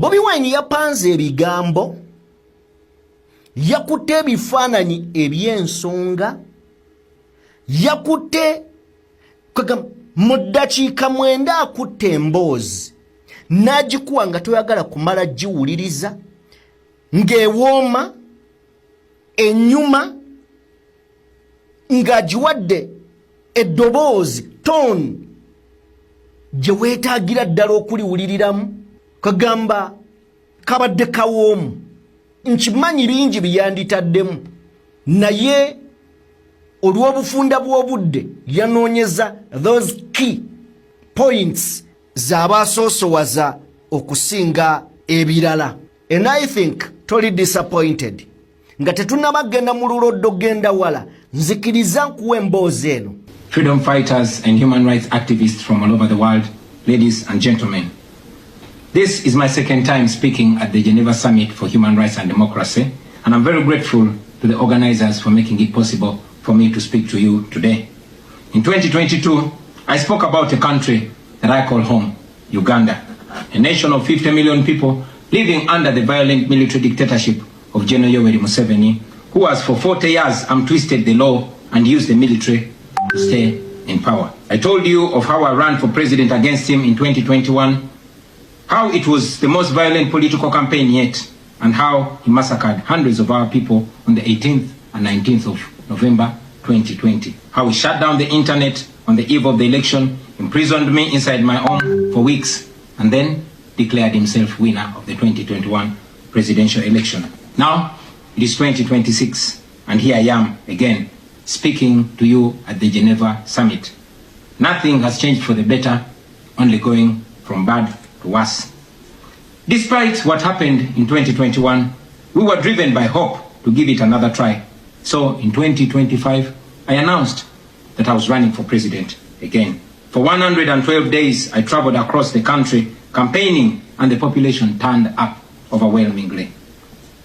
Bobi Wine yapanze ebigambo, yakutte ebifaananyi eby'ensonga, yakutte mu ddakiika 9 akutte emboozi n'agikuwa nga toyagala kumala giwuliriza, ng'ewooma ennyuma, ng'agiwadde eddoboozi tone gye weetaagira ddala okuliwuliriramu. Kagamba kabadde kawoomu, nkimanyi bingi byanditaddemu, naye olw'obufunda bw'obudde yanoonyeza those key points z'abaasoosowaza okusinga ebirala. And I think toli disappointed nga tetunnabagenda mu luloddo genda wala, nzikiriza nkuwa emboozi eno. Freedom fighters and human rights activists from all over the world, ladies and gentlemen. This is my second time speaking at the Geneva Summit for Human Rights and Democracy, and I'm very grateful to the organizers for making it possible for me to speak to you today. In 2022, I spoke about a country that I call home, Uganda, a nation of 50 million people living under the violent military dictatorship of General Yoweri Museveni, who has for 40 years twisted the law and used the military to stay in power. I told you of how I ran for president against him in 2021, how it was the most violent political campaign yet, and how he massacred hundreds of our people on the 18th and 19th of November 2020. How he shut down the internet on the eve of the election, imprisoned me inside my home for weeks, and then declared himself winner of the 2021 presidential election. Now, it is 2026, and here I am again, speaking to you at the Geneva Summit. Nothing has changed for the better, only going from bad to worse. Despite what happened in 2021, we were driven by hope to give it another try. So in 2025, I announced that I was running for president again. For 112 days, I traveled across the country campaigning, and the population turned up overwhelmingly.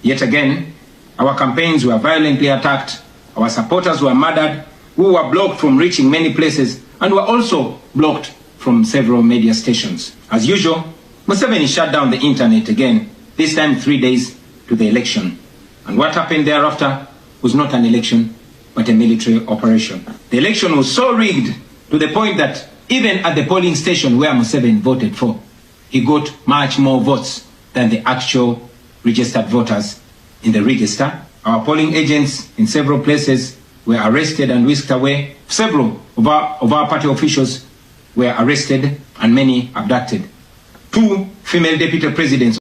Yet again, our campaigns were violently attacked, our supporters were murdered, we were blocked from reaching many places, and were also blocked from several media stations. As usual, Museveni shut down the internet again, this time 3 days to the election. And what happened thereafter was not an election, but a military operation. The election was so rigged to the point that even at the polling station where Museveni voted for, he got much more votes than the actual registered voters in the register. Our polling agents in several places were arrested and whisked away. Several of our party officials were arrested and many abducted. 2 female deputy presidents